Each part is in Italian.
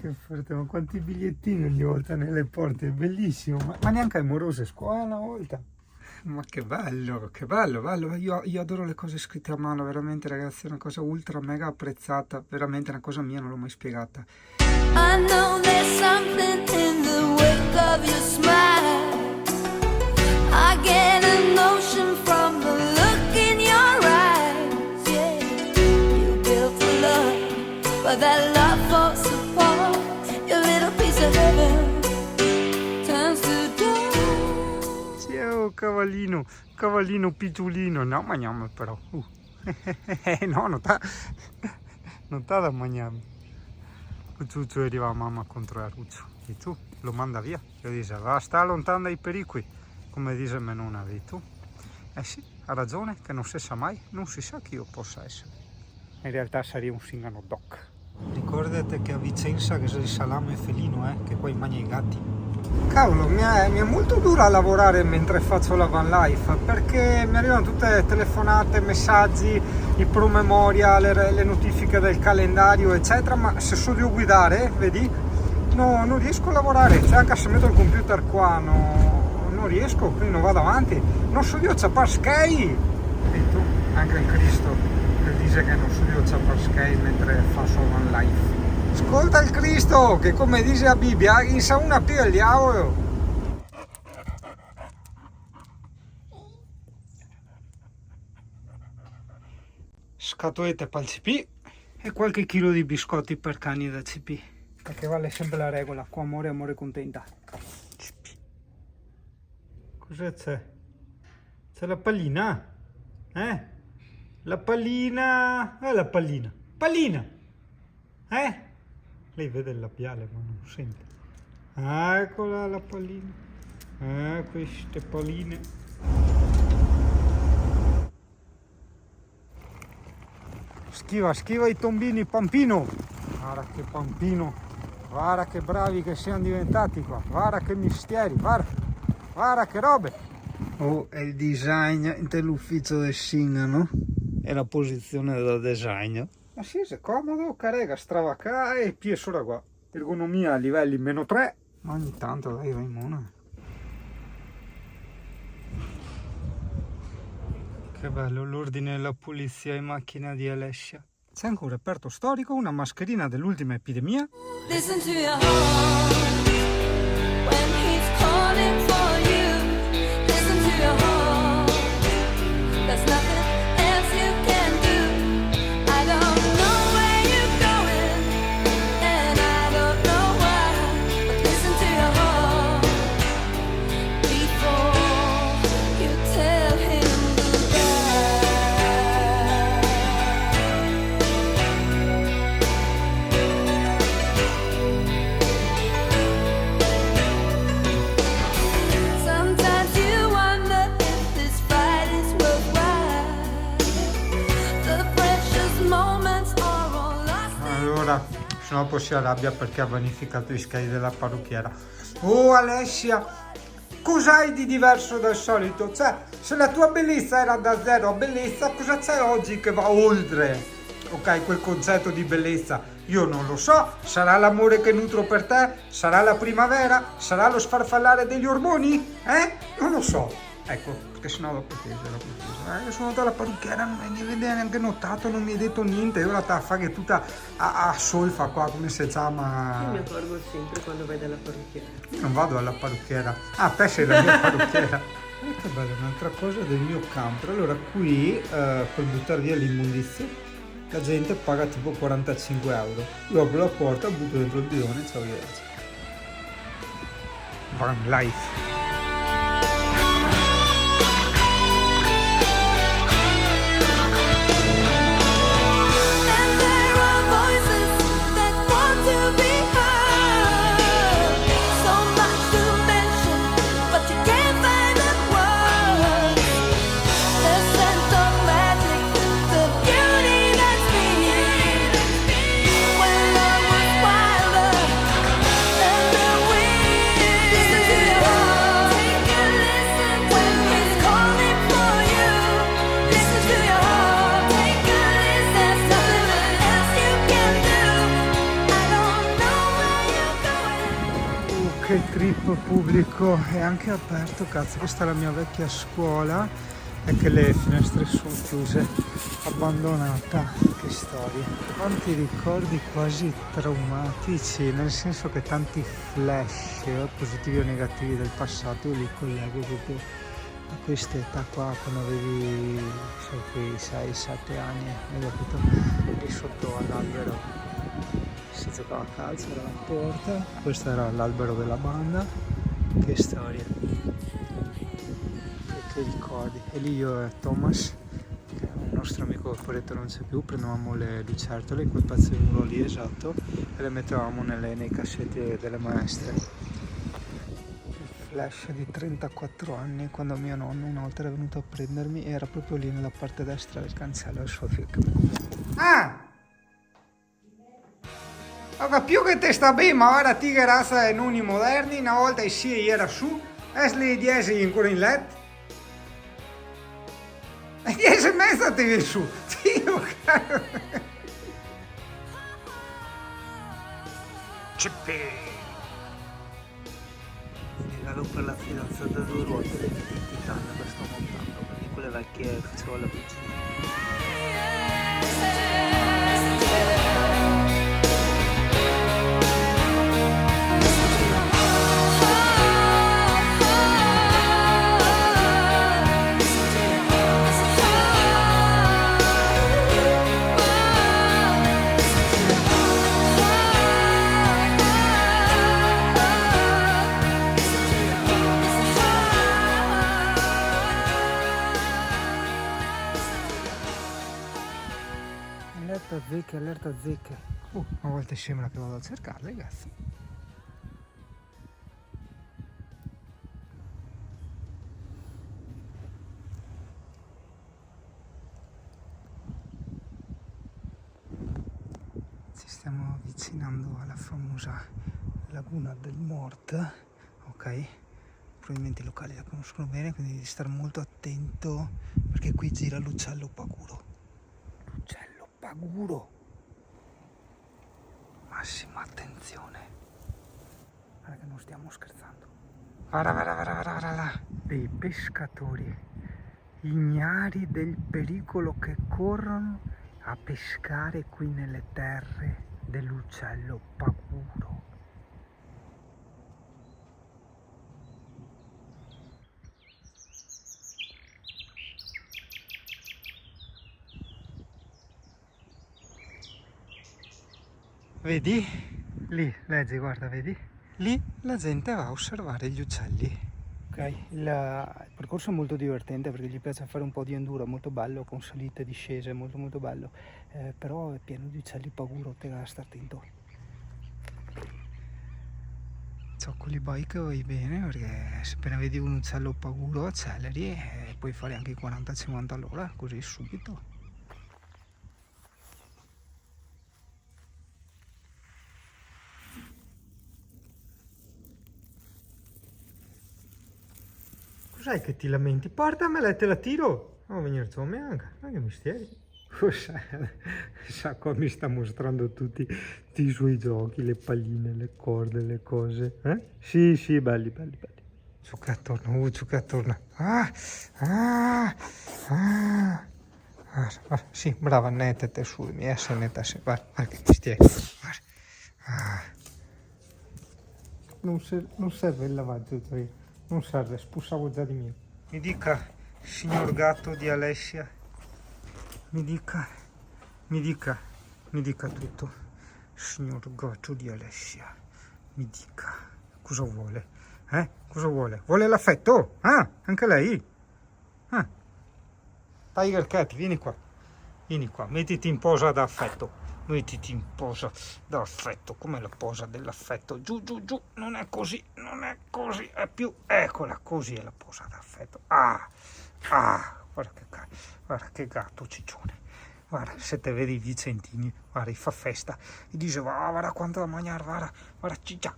che forte, ma quanti bigliettini ogni volta nelle porte, è bellissimo, ma neanche amorose scuola una volta. Ma che bello, bello. Io adoro le cose scritte a mano, veramente ragazzi, è una cosa ultra mega apprezzata, veramente una cosa mia, non l'ho mai spiegata. I know there's something in the wake of your smile. I get a notion from the look in your eyes. Yeah, you built a love, but that love falls apart. Your little piece of heaven turns to dust. Ciao cavallino picciolino, no mangiamo però. No, non t'ha da mangiare. Cucciuccio arriva a mamma contro Aruccio e tu lo manda via. Io dice, va, sta lontano dai pericoli, come dice mia nonna, vedi tu? Eh sì, ha ragione, che non si sa mai, non si sa chi io possa essere. In realtà sarei un singano doc. Ricordate che a Vicenza che c'è il salame felino, che poi mangia i gatti. Cavolo, mi è molto dura lavorare mentre faccio la van life, perché mi arrivano tutte le telefonate, messaggi, i promemoria, le notifiche del calendario, eccetera, ma se so io guidare, vedi, no, non riesco a lavorare, cioè anche se metto il computer qua, non riesco, quindi non vado avanti, non so io ciappar skei. E tu, anche il Cristo, che dice che non so io ciappar skei mentre faccio van life. Ascolta il Cristo, che come dice la Bibbia, in sa una pia il diavolo. Scatolette per il CP e qualche chilo di biscotti per cani da CP. Perché vale sempre la regola, qua amore contenta. CP. Cosa c'è? C'è la pallina? La pallina? La pallina. Pallina! Lei vede il labiale ma non sente. Eccola la pallina. Queste palline. Schiva i tombini, Pampino. Guarda che Pampino. Guarda che bravi che siamo diventati qua. Guarda che misteri. Guarda che robe. Oh, è il design dell'ufficio del Singano. È la posizione del design. Ma sì, è comodo, carega, stravacca e piede solo qua. Ergonomia a livelli -3. Ma ogni tanto dai, vai mona. Che bello l'ordine e la pulizia in macchina di Alessia. C'è anche un reperto storico, una mascherina dell'ultima epidemia. Listen to your heart when he's calling for you. Listen to your heart. There's nothing else you can do. I don't know where you're going and I don't know why, but listen to your heart before you tell him se no poi si arrabbia perché ha vanificato gli schedi della parrucchiera. Oh Alessia, cos'hai di diverso dal solito? Cioè, se la tua bellezza era da 0 a bellezza, cosa c'è oggi che va oltre? Ok, quel concetto di bellezza, io non lo so, sarà l'amore che nutro per te? Sarà la primavera? Sarà lo sfarfallare degli ormoni? Non lo so. Ecco, perché sennò dopo io sono andato alla parrucchiera, non mi avete neanche notato, non mi hai detto niente, io la taffa che è tutta a solfa qua, come si chiama. Io mi accorgo sempre quando vai dalla parrucchiera. Io non vado alla parrucchiera. Ah, te sei la mia parrucchiera. Che bella, un'altra cosa del mio camper. Allora qui per buttare via l'immondizia la gente paga tipo 45 euro. Io apro la porta, butto dentro il bidone e ciao ragazzi. Van life. listen to your heart. che il trip pubblico è anche aperto, cazzo, questa è la mia vecchia scuola e che le finestre sono chiuse, abbandonata, che storia. Quanti ricordi quasi traumatici, nel senso che tanti flash, positivi o negativi del passato, io li collego proprio a questa età qua, quando avevi quei 6-7 anni, hai capito? Lì sotto all'albero si giocava a calcio, era la porta, questo era l'albero della banda, che storia, che ricordi. E lì io e Thomas, che è un nostro amico che poveretto non c'è più, prendevamo le lucertole, quel pezzo di muro lì, esatto, e le mettevamo nei cassetti delle maestre. Flash di 34 anni, quando mio nonno una volta era venuto a prendermi, era proprio lì nella parte destra del cancello del suo figlio. Ah! Ho capito che te sta bene, ma ora ti che razza e non i moderni, una volta sì era su, e le 10 ancora in letto. E 10 e mezza ti viene su, Dio caro. Cippe. Regalo per la fidanzata 2 ruote dei Titan che sto montando, perché quelle vecchie facevo la piscina. Allerta zecche. A volte sembra che vado a cercarle, cazzo. Ci stiamo avvicinando alla famosa laguna del Mort, ok? Probabilmente i locali la conoscono bene, quindi devi stare molto attento perché qui gira l'uccello paguro. L'uccello paguro! Massima attenzione, guarda che non stiamo scherzando. Guarda là, dei pescatori ignari del pericolo che corrono a pescare qui nelle terre dell'uccello paguro. Vedi? Lì, leggi, guarda, vedi? Lì la gente va a osservare gli uccelli. Ok, il percorso è molto divertente perché gli piace fare un po' di enduro, molto bello, con salite, discese, molto molto bello. Però è pieno di uccelli paguro, te da stare attento. Zoccoli bike vai bene perché se appena vedi un uccello paguro acceleri e puoi fare anche i 40-50 all'ora, così subito. Cos'è che ti lamenti? Portamela e te la tiro. Non venire tu a me anche. Ma che misteri. Sa qua mi sta mostrando tutti i suoi giochi, le palline, le corde, le cose. Sì, belli. Ciucca attorno. Sì, brava, nettete su, mi essere netta se. Guarda che misteri. Non serve il lavaggio, cioè. Non serve, spussavo già di mio. Mi dica, signor gatto di Alessia, mi dica tutto. Signor gatto di Alessia, mi dica, cosa vuole? Cosa vuole? Vuole l'affetto? Anche lei? Tiger Cat, vieni qua, mettiti in posa d'affetto. Come la posa dell'affetto, giù, non è così, è più, eccola, così è la posa d'affetto. Guarda che gatto ciccione, guarda, se te vedi i vicentini, guarda, gli fa festa, gli dice, guarda quanto da mangiare, guarda ciccia.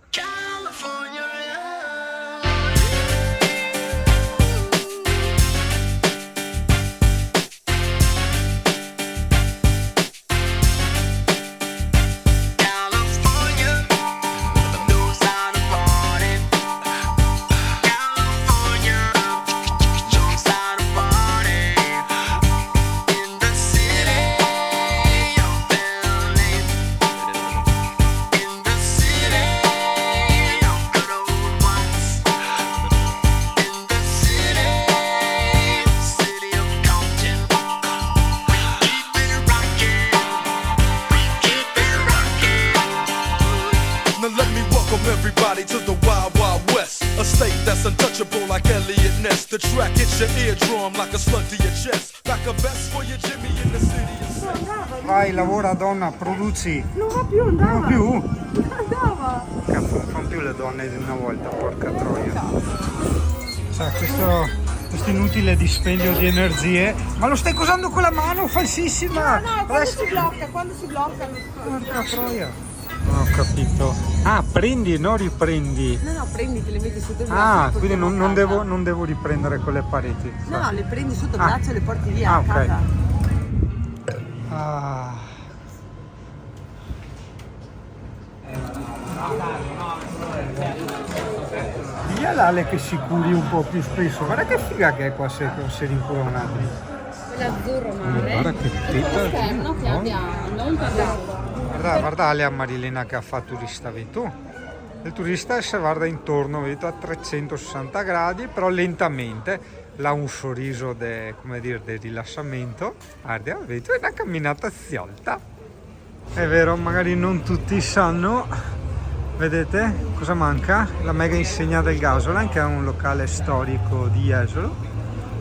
state that's untouchable like Elliot Ness. The track hits your eardrum like a slug to your chest. Back a vest for your Jimmy in the city. Vai, lavora donna, produci. Non va più, andava. Non più? Andava. Cazzo, non fanno più le donne di una volta, porca troia. Cioè, questo inutile dispendio di energie. Ma lo stai usando con la mano, falsissima! No, quando si blocca, quando si blocca. Porca troia. Non ho capito. Ah, prendi e non riprendi. No, prendi, te le metti sotto il braccio. Ah, e poi quindi porti a casa. non devo riprendere con le pareti. No, le prendi sotto il Ah. braccio e le porti via Ah, a ok. casa. Ah. Dì all'Ale che si curi un po' più spesso. Guarda che figa che è qua se rincuronati. Quell'azzurro mare. Guarda che teta. Schermo che abbia non parlato. Guarda Ale a Marilena che fa turista, vedi tu? Il turista si guarda intorno, vedi tu, a 360 gradi, però lentamente. Là un sorriso come dire, di rilassamento. Guarda, vedi tu, è una camminata sciolta. È vero, magari non tutti sanno. Vedete cosa manca? La mega insegna del Gasoline, che è un locale storico di Jesolo,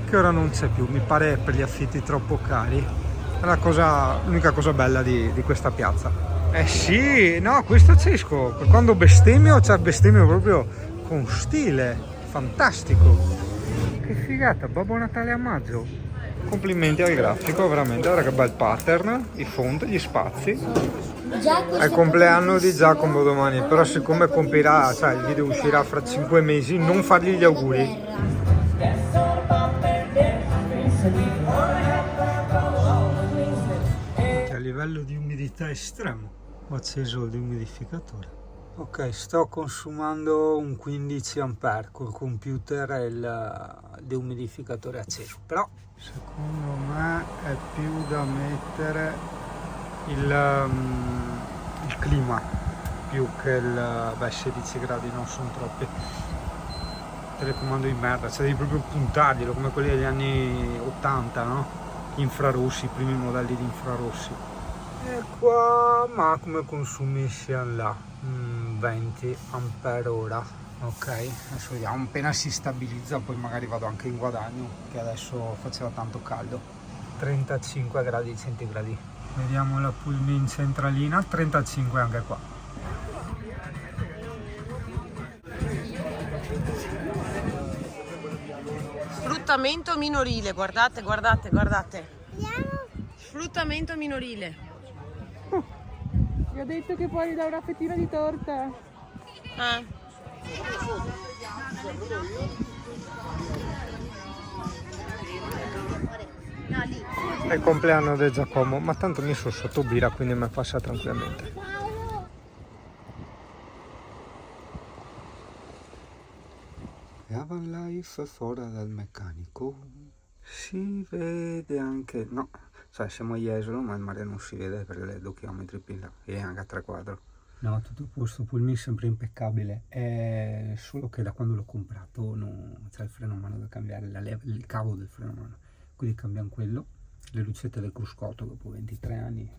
che ora non c'è più, mi pare per gli affitti troppo cari. È l'unica cosa bella di questa piazza. Eh sì, no, questo è cesco. Per quando bestemmio, cioè bestemmio proprio con stile, fantastico. Che figata, Babbo Natale a maggio. Complimenti al grafico, veramente, guarda che bel pattern, i font, gli spazi. È il compleanno di Giacomo domani, però siccome compirà, cioè il video uscirà fra 5 mesi, non fargli gli auguri. A livello di umidità estremo, ho acceso il dehumidificatore. Ok, sto consumando un 15 ampere col computer e il dehumidificatore acceso, però secondo me è più da mettere il clima più che il 16 gradi non sono troppi. Telecomando di merda, cioè devi proprio puntarglielo come quelli degli anni 80, no? Infrarossi, i primi modelli di infrarossi. E qua, ma come consumi siano là? 20 ampere ora. Ok, adesso vediamo, appena si stabilizza poi magari vado anche in guadagno, che adesso faceva tanto caldo. 35 gradi centigradi. Vediamo la Pullman centralina, 35 anche qua. Sfruttamento minorile, guardate, guardate, guardate. Sfruttamento minorile. Gli ho detto che poi gli dà una fettina di torta. È il compleanno di Giacomo, ma tanto mi sono sotto birra, quindi mi passa tranquillamente. E a Van Life fuori dal meccanico si vede anche, no, cioè siamo a Jesolo ma il mare non si vede perché è 2 chilometri più in là e anche a 3 quadro. No, tutto a posto, Pullman sempre impeccabile, è solo che da quando l'ho comprato non c'è il freno a mano da cambiare, il cavo del freno a mano, quindi cambiamo quello. Le lucette del cruscotto dopo 23 anni,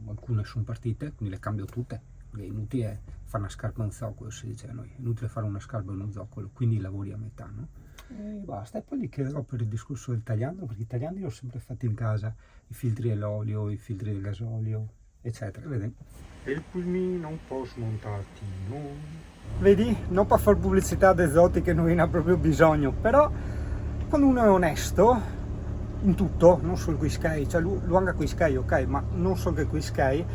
alcune sono partite, quindi le cambio tutte, perché è inutile fare una scarpa e un zoccolo, si dice a noi, è inutile fare una scarpa e uno zoccolo, quindi lavori a metà, no? E basta, e poi gli chiederò per il discorso del tagliando, perché i tagliandi li ho sempre fatti in casa, i filtri dell'olio, i filtri del gasolio, eccetera, vedi? E il pulmino un po' smontatino. Vedi? Non per fare pubblicità ad Ezotti che non ne ha proprio bisogno, però quando uno è onesto in tutto, non solo qui Sky, cioè lui anche qui Sky, ok, ma non solo che qui Sky,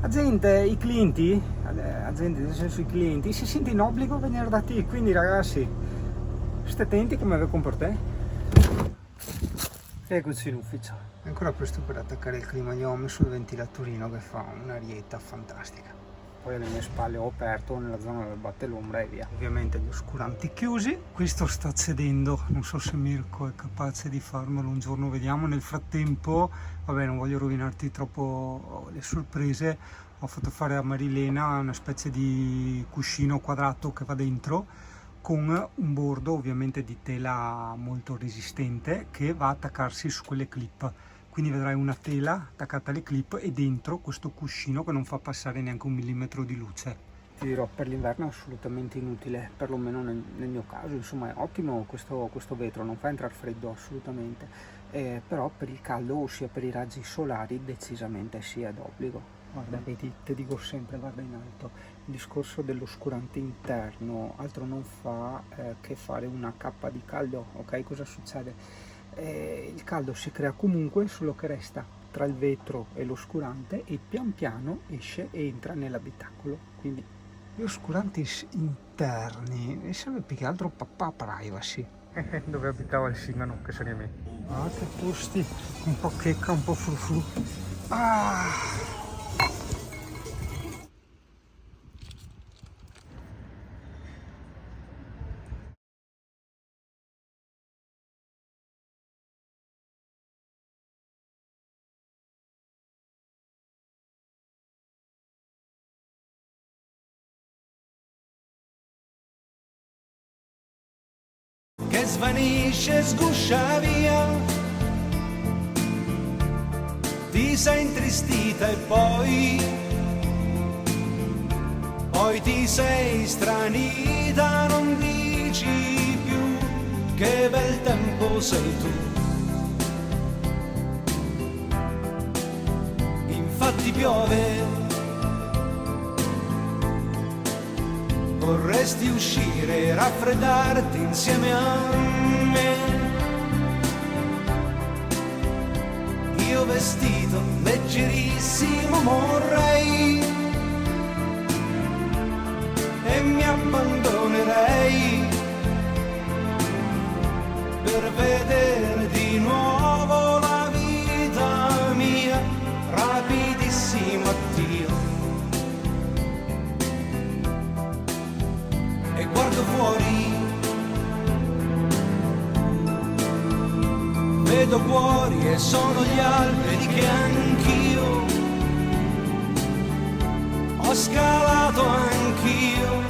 la gente, i clienti, nel senso i clienti, si sente in obbligo a venire da te, quindi ragazzi, state attenti come vi comportate. Eccoci in ufficio. È ancora presto per attaccare il clima, gli ho messo il ventilatorino che fa un'arietta fantastica. Poi alle mie spalle ho aperto nella zona dove batte l'ombra e via. Ovviamente gli oscuranti chiusi. Questo sta cedendo, non so se Mirko è capace di farmelo un giorno, vediamo. Nel frattempo, vabbè, non voglio rovinarti troppo le sorprese, ho fatto fare a Marilena una specie di cuscino quadrato che va dentro con un bordo ovviamente di tela molto resistente che va a attaccarsi su quelle clip. Quindi vedrai una tela attaccata alle clip e dentro questo cuscino che non fa passare neanche 1 millimetro di luce. ti dirò, per l'inverno è assolutamente inutile, perlomeno nel mio caso, insomma è ottimo questo vetro, non fa entrare freddo assolutamente, però per il caldo, ossia per i raggi solari, decisamente sì, è d'obbligo. Guarda, vedi, ti dico sempre, guarda in alto, il discorso dell'oscurante interno altro non fa che fare una cappa di caldo, ok? Cosa succede? Il caldo si crea comunque, solo che resta tra il vetro e l'oscurante e pian piano esce e entra nell'abitacolo. Quindi gli oscuranti interni e serve più che altro papà privacy. Dove abitava il Singano, che sarebbe me. Ah, che posti, un po' checca, un po' frufru. Ah! Che svanisce e sguscia via, ti sei intristita e poi ti sei stranita, non dici più che bel tempo sei tu. Infatti piove, vorresti uscire e raffreddarti insieme a me. Io vestito leggerissimo vorrei e mi abbandonerei per vedere di nuovo la vita mia, rapidissimo addio. E guardo fuori, vedo fuori e sono gli alberi che anch'io ho scalato anch'io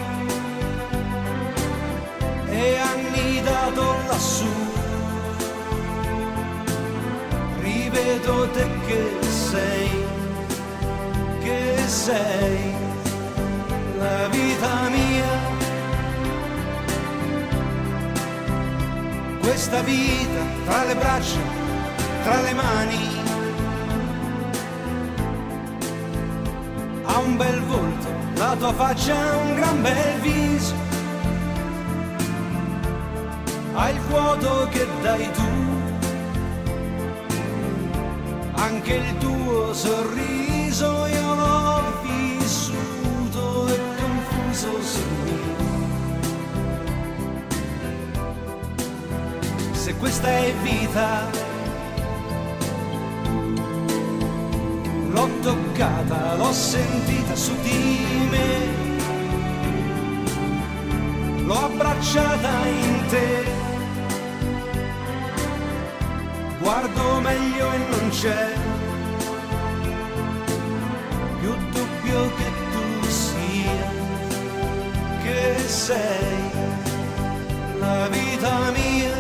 e annidato lassù. Rivedo te che sei la vita mia. Questa vita tra le braccia, tra le mani, ha un bel volto, la tua faccia ha un gran bel viso, hai il vuoto che dai tu, anche il tuo sorriso io l'ho vissuto e confuso su me. Se questa è vita, l'ho toccata, l'ho sentita su di me, l'ho abbracciata in te, guardo meglio e non c'è più dubbio che tu sia, che sei la vita mia.